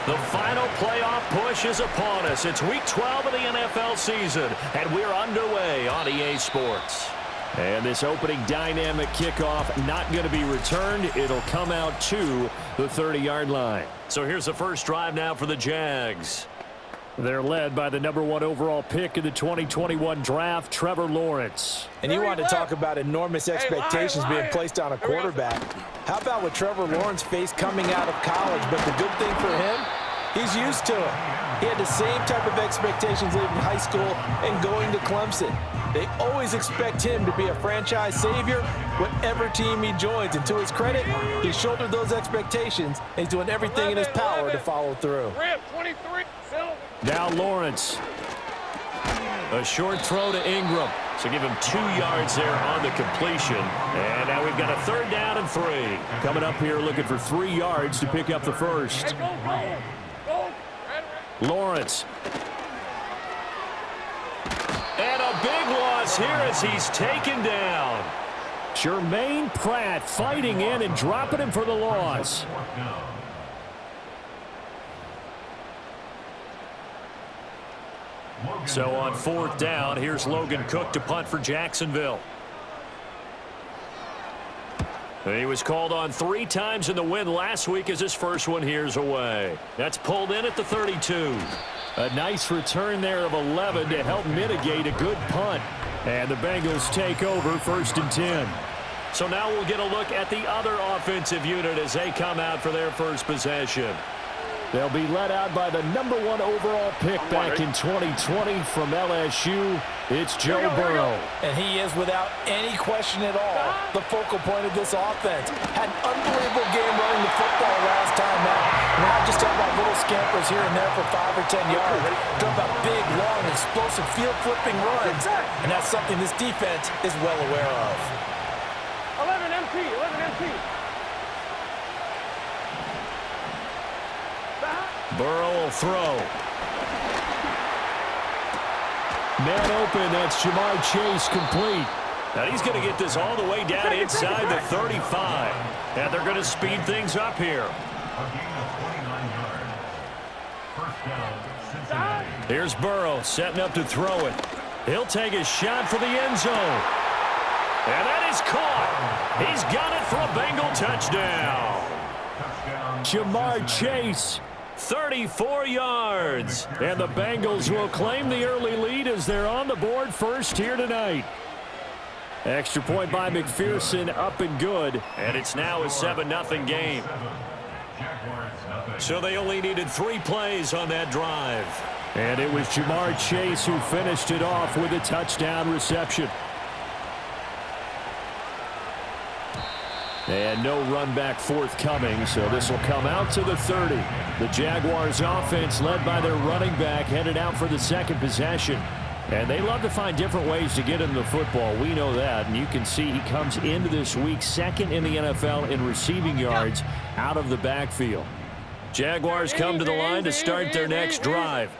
The final playoff push is upon us. It's week 12 of the NFL season, and we're underway on EA Sports. And this opening dynamic kickoff not going to be returned. It'll come out to the 30-yard line. So here's the first drive now for the Jags. They're led by the #1 overall pick in the 2021 draft, Trevor Lawrence. And you want to talk about enormous expectations being placed on a quarterback. How about what Trevor Lawrence faced coming out of college? But the good thing for him, he's used to it. He had the same type of expectations leaving high school and going to Clemson. They always expect him to be a franchise savior, whatever team he joins. And to his credit, he shouldered those expectations, and he's doing everything in his power to follow through. Now Lawrence. A short throw to Ingram. So give him 2 yards there on the completion. And now we've got a 3rd down and 3. Coming up here looking for 3 yards to pick up the first. Lawrence. And a big loss here as he's taken down. Jermaine Pratt fighting in and dropping him for the loss. So on 4th down, here's Logan Cook to punt for Jacksonville. He was called on 3 times in the win last week as his first one here's away. That's pulled in at the 32. A nice return there of 11 to help mitigate a good punt. And the Bengals take over 1st and 10. So now we'll get a look at the other offensive unit as they come out for their first possession. They'll be led out by the #1 overall pick back in 2020 from LSU. It's Joe Burrow. And he is, without any question at all, the focal point of this offense. Had an unbelievable game running the football last time out. We're not just talking about little scampers here and there for 5 or 10 yards. We're talking about big, long, explosive field-flipping runs. And that's something this defense is well aware of. 11 MT. Burrow will throw. Man open, that's Jamar Chase complete. Now he's going to get this all the way down inside the 35. And they're going to speed things up here. Here's Burrow setting up to throw it. He'll take a shot for the end zone. And that is caught. He's got it for a Bengal touchdown. Jamar Chase, 34 yards. And the Bengals will claim the early lead as they're on the board first here tonight. Extra point by McPherson, up and good. And it's now a 7-0 game. So they only needed 3 plays on that drive. And it was Jamar Chase who finished it off with a touchdown reception. And no run back forthcoming, so this will come out to the 30. The Jaguars offense, led by their running back, headed out for the second possession. And they love to find different ways to get him the football. We know that, and you can see he comes into this week second in the NFL in receiving yards out of the backfield. Jaguars come to the line to start their next drive.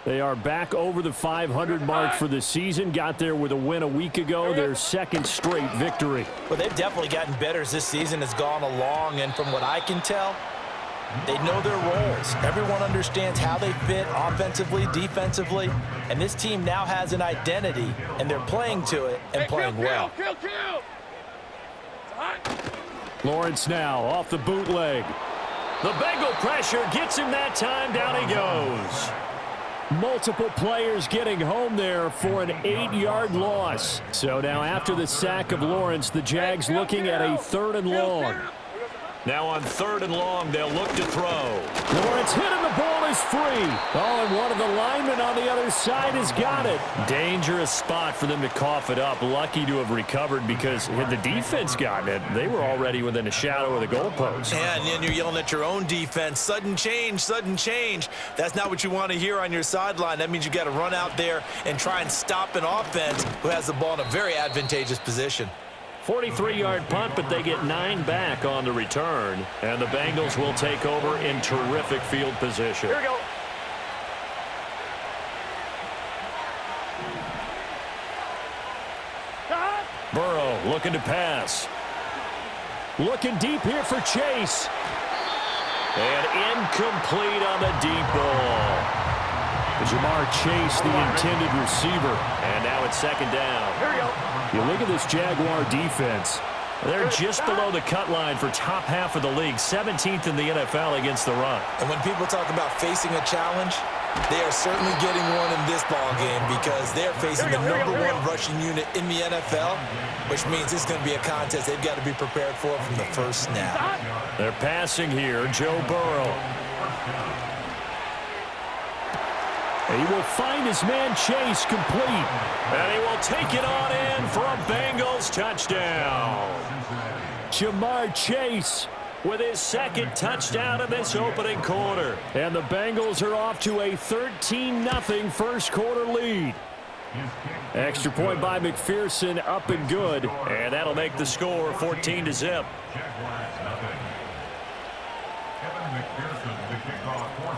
They are back over the 500 mark for the season. Got there with a win a week ago, their second straight victory. Well, they've definitely gotten better as this season has gone along, and from what I can tell, they know their roles. Everyone understands how they fit offensively, defensively, and this team now has an identity, and they're playing to it and playing well. Lawrence now off the bootleg. The Bengal pressure gets him that time. Down he goes. Multiple players getting home there for an 8-yard loss. So now after the sack of Lawrence, the Jags looking at a 3rd and long. Now on 3rd and long, they'll look to throw. Lawrence hit and the ball is free. Oh, and one of the linemen on the other side has got it. Dangerous spot for them to cough it up. Lucky to have recovered because had the defense gotten it, they were already within a shadow of the goalpost. Yeah, and then you're yelling at your own defense. Sudden change, sudden change. That's not what you want to hear on your sideline. That means you got to run out there and try and stop an offense who has the ball in a very advantageous position. 43-yard punt, but they get 9 back on the return. And the Bengals will take over in terrific field position. Here we go. Burrow looking to pass. Looking deep here for Chase. And incomplete on the deep ball. Jamar Chase, the intended receiver. And now it's second down. Here we go. You look at this Jaguar defense. They're just below the cut line for top half of the league, 17th in the NFL against the run. And when people talk about facing a challenge, they are certainly getting one in this ball game because they're facing the #1 rushing unit in the NFL, which means it's going to be a contest they've got to be prepared for from the first snap. They're passing here, Joe Burrow. He will find his man Chase complete. And he will take it on in for a Bengals touchdown. Jamar Chase with his second touchdown in this opening quarter. And the Bengals are off to a 13-0 first quarter lead. Extra point by McPherson, up and good. And that'll make the score 14-0.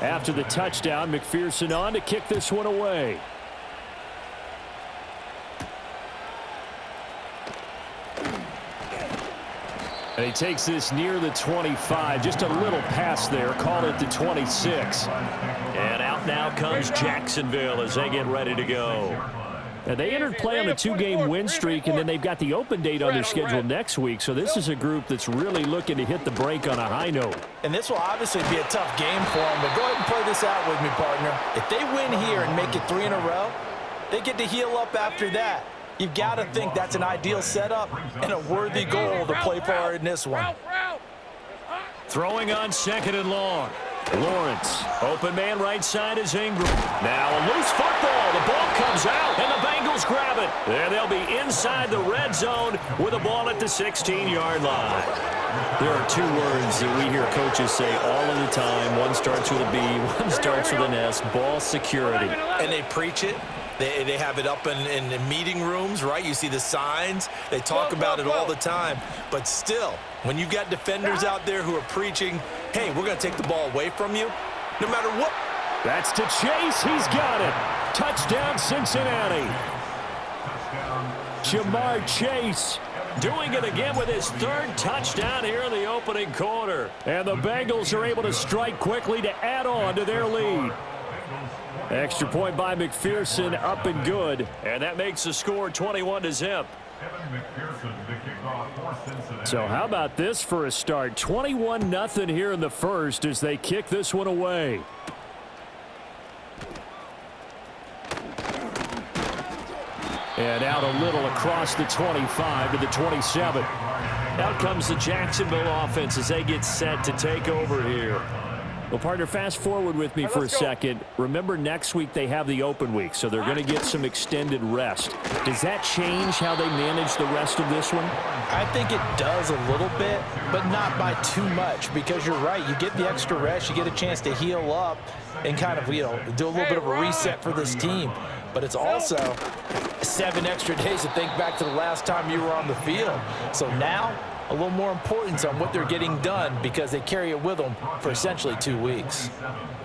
After the touchdown, McPherson on to kick this one away. And he takes this near the 25. Just a little pass there. Call it the 26. And out now comes Jacksonville as they get ready to go. And they entered play on a 2-game win streak, and then they've got the open date on their schedule next week. So this is a group that's really looking to hit the break on a high note. And this will obviously be a tough game for them, but go ahead and play this out with me, partner. If they win here and make it 3 in a row, they get to heal up after that. You've got to think that's an ideal setup and a worthy goal to play for in this one. Throwing on 2nd and long. Lawrence, open man right side is Ingram. Now a loose football. The ball comes out, and the Bengals grab it. And they'll be inside the red zone with the ball at the 16-yard line. There are 2 words that we hear coaches say all of the time. One starts with a B, one starts with an S, ball security. And they preach it. They have it up in meeting rooms, right? You see the signs. They talk about it all the time. But still, when you've got defenders out there who are preaching, hey, we're going to take the ball away from you, no matter what. That's to Chase. He's got it. Touchdown, Cincinnati. Jamar Chase doing it again with his 3rd touchdown here in the opening quarter. And the Bengals are able to strike quickly to add on to their lead. Extra point by McPherson, up and good. And that makes the score 21-0. So how about this for a start? 21-0 here in the first as they kick this one away. And out a little across the 25 to the 27. Out comes the Jacksonville offense as they get set to take over here. Well, partner, fast forward with me for a second. Remember, next week they have the open week, so they're going to get some extended rest. Does that change how they manage the rest of this one? I think it does a little bit, but not by too much, because you're right. You get the extra rest. You get a chance to heal up and kind of, do a little bit of a reset for this team. But it's also 7 extra days to think back to the last time you were on the field. So now, a little more importance on what they're getting done because they carry it with them for essentially 2 weeks.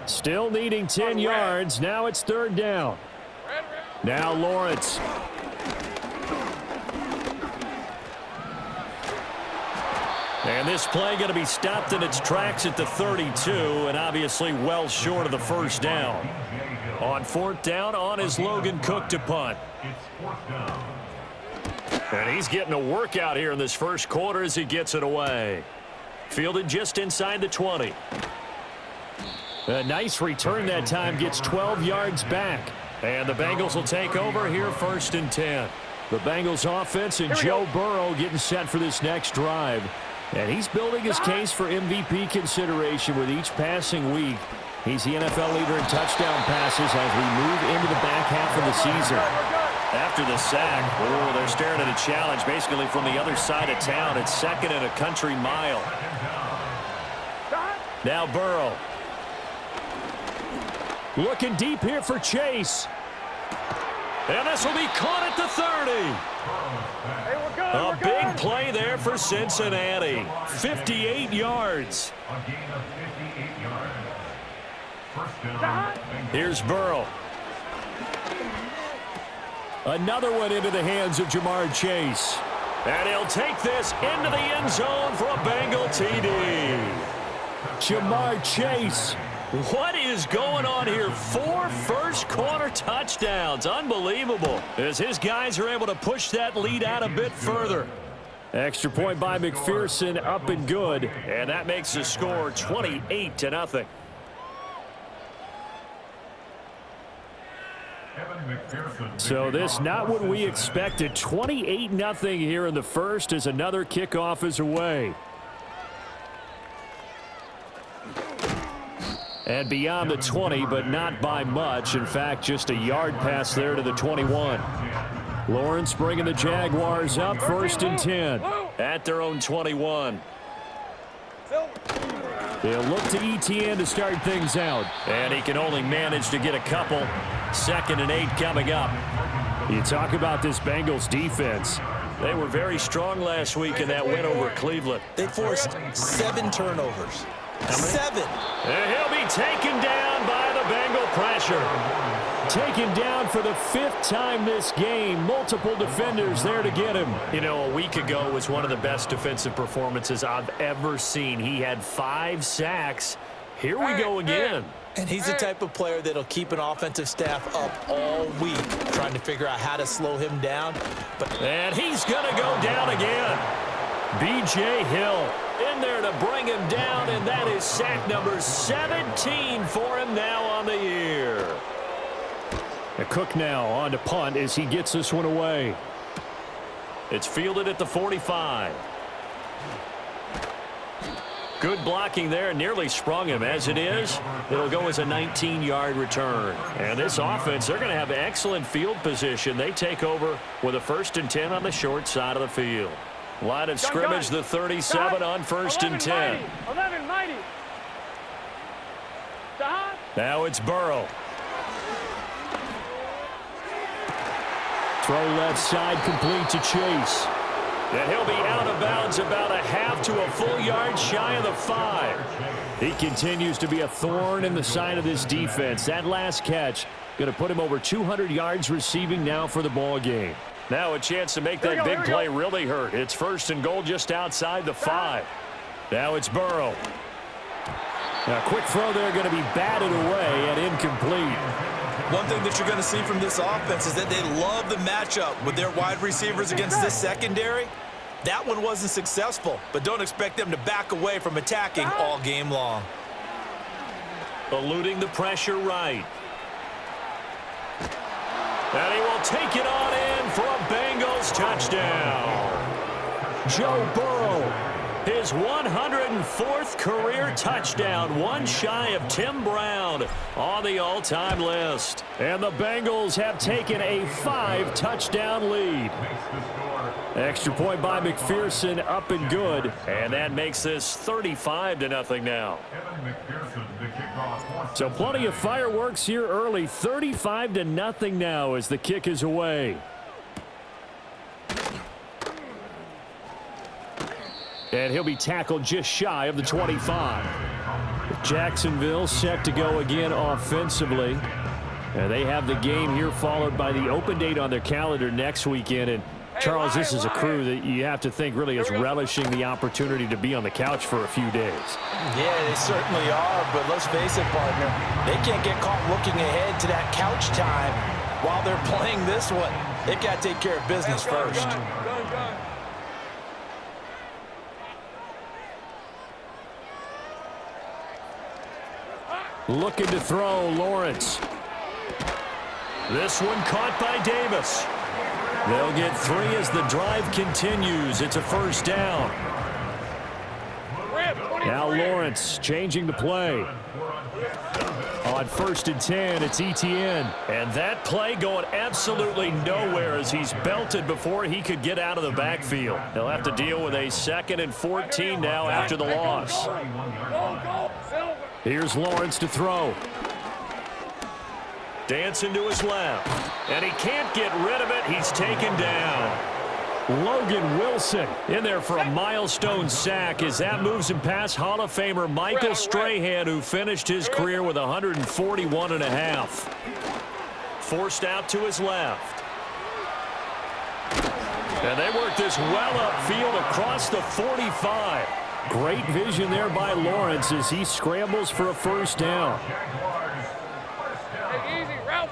Still needing 10 yards. Now it's 3rd down. Now Lawrence. And this play going to be stopped in its tracks at the 32, and obviously well short of the 1st down. On 4th down, on is Logan Cook to punt. And he's getting a workout here in this first quarter as he gets it away. Fielded just inside the 20. A nice return that time, gets 12 yards back. And the Bengals will take over here 1st and 10. The Bengals offense and Joe Burrow getting set for this next drive. And he's building his case for MVP consideration with each passing week. He's the NFL leader in touchdown passes as we move into the back half of the season. After the sack, they're staring at a challenge basically from the other side of town. It's 2nd and a country mile. Now Burrow. Looking deep here for Chase. And this will be caught at the 30. A big play there for Cincinnati. 58 yards. Here's Burrow. Another one into the hands of Jamar Chase. And he'll take this into the end zone for a Bengal TD. Jamar Chase. What is going on here? 4 first-quarter touchdowns. Unbelievable. As his guys are able to push that lead out a bit further. Extra point by McPherson, up and good. And that makes the score 28-0. So this not what we expected. 28-0 here in the first as another kickoff is away. And beyond the 20, but not by much. In fact, just a yard pass there to the 21. Lawrence bringing the Jaguars up, 1st and 10. At their own 21. They'll look to ETN to start things out. And he can only manage to get a couple. 2nd and 8 coming up. You talk about this Bengals defense. They were very strong last week in that win over Cleveland. They forced 7 turnovers. 7. And he'll be taken down by the Bengal pressure. Taken down for the 5th time this game. Multiple defenders there to get him. You know, a week ago was one of the best defensive performances I've ever seen. He had 5 sacks. Here we go again. And he's the type of player that'll keep an offensive staff up all week trying to figure out how to slow him down. And he's going to go down again. B.J. Hill in there to bring him down, and that is sack number 17 for him now on the year. Cook now on to punt as he gets this one away. It's fielded at the 45. Good blocking there, nearly sprung him. As it is, it'll go as a 19-yard return. And this offense, they're going to have excellent field position. They take over with a 1st and 10 on the short side of the field. Line of scrimmage, the 37 on 1st and 10. 11-90. Now it's Burrow. Throw left side complete to Chase. And he'll be out of bounds about a half to a full yard shy of the 5. He continues to be a thorn in the side of this defense. That last catch going to put him over 200 yards receiving now for the ball game. Now a chance to make that big play really hurt. It's 1st and goal just outside the 5. Now it's Burrow. Now a quick throw there going to be batted away and incomplete. One thing that you're going to see from this offense is that they love the matchup with their wide receivers against this secondary. That one wasn't successful, but don't expect them to back away from attacking all game long. Eluding the pressure right. And he will take it on in for a Bengals touchdown. Joe Burrow, his 104th career touchdown, one shy of Tim Brown on the all-time list. And the Bengals have taken a 5-touchdown lead. Extra point by McPherson, up and good. And that makes this 35-0 now. So plenty of fireworks here early. 35-0 now as the kick is away. And he'll be tackled just shy of the 25. Jacksonville set to go again offensively. And they have the game here followed by the open date on their calendar next weekend. And Charles, this is a crew that you have to think really is relishing the opportunity to be on the couch for a few days. Yeah, they certainly are, but let's face it, partner. They can't get caught looking ahead to that couch time while they're playing this one. They've got to take care of business first. Looking to throw, Lawrence. This one caught by Davis. They'll get 3 as the drive continues. It's a 1st down. Now Lawrence changing the play. On 1st and 10, it's ETN. And that play going absolutely nowhere as he's belted before he could get out of the backfield. They'll have to deal with a 2nd and 14 now after the loss. Here's Lawrence to throw. Dancing to his left. And he can't get rid of it. He's taken down. Logan Wilson in there for a milestone sack as that moves him past Hall of Famer Michael Strahan, who finished his career with 141.5. Forced out to his left. And they work this well upfield across the 45. Great vision there by Lawrence as he scrambles for a first down. Hey, easy. Route.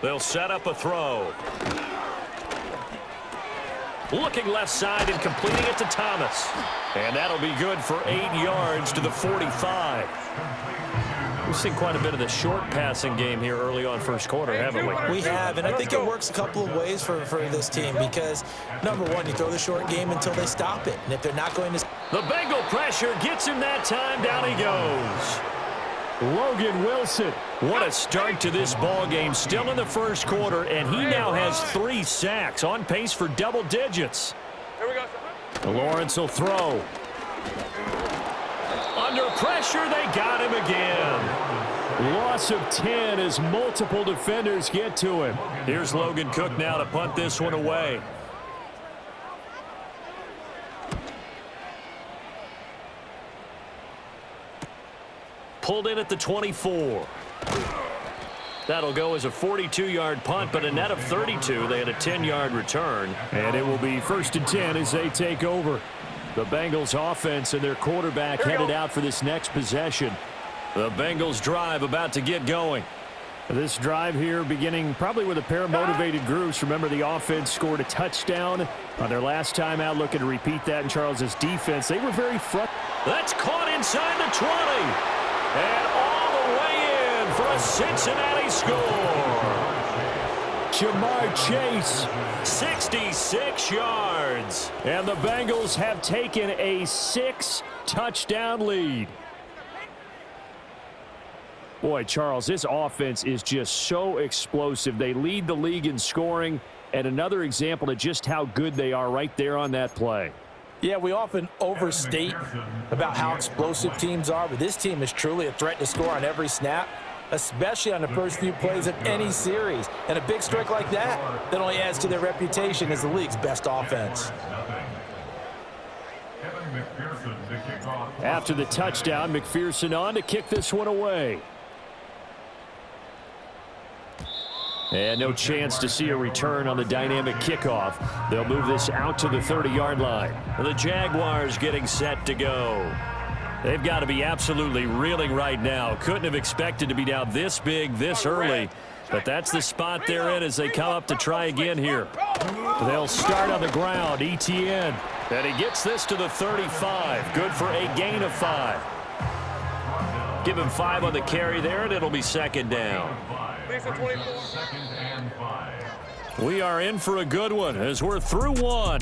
They'll set up a throw. Looking left side and completing it to Thomas. And that'll be good for 8 yards to the 45. We've seen quite a bit of the short passing game here early on first quarter, haven't we? We have, and I think it works a couple of ways for this team because, number one, you throw the short game until they stop it. And if they're not going to... The Bengal pressure gets him that time. Down he goes. Logan Wilson. What a start to this ball game. Still in the first quarter, and he now has 3 sacks, on pace for double digits. Here we go. Lawrence will throw. Under pressure, they got him again. Loss of 10 as multiple defenders get to him. Here's Logan Cook now to punt this one away. Pulled in at the 24. That'll go as a 42-yard punt, but a net of 32. They had a 10-yard return. And it will be 1st and 10 as they take over. The Bengals offense and their quarterback headed out for this next possession. The Bengals drive about to get going. This drive here beginning probably with a pair of motivated groups. Remember, the offense scored a touchdown on their last time out. Looking to repeat that in Charles's defense. They were very frustrated. That's caught inside the 20. And all the way in for a Cincinnati score. Jamar Chase, 66 yards. And the Bengals have taken a 6-touchdown lead. Boy, Charles, this offense is just so explosive. They lead the league in scoring, and another example of just how good they are right there on that play. Yeah, we often overstate about how explosive teams are, but this team is truly a threat to score on every snap, especially on the first few plays of any series. And a big strike like that only adds to their reputation as the league's best offense. After the touchdown, McPherson on to kick this one away. And no chance to see a return on the dynamic kickoff. They'll move this out to the 30-yard line. The Jaguars getting set to go. They've got to be absolutely reeling right now. Couldn't have expected to be down this big, this early. But that's the spot they're in as they come up to try again here. They'll start on the ground. ETN. And he gets this to the 35. Good for a gain of 5. Give him 5 on the carry there, and it'll be 2nd down. We are in for a good one as we're through one.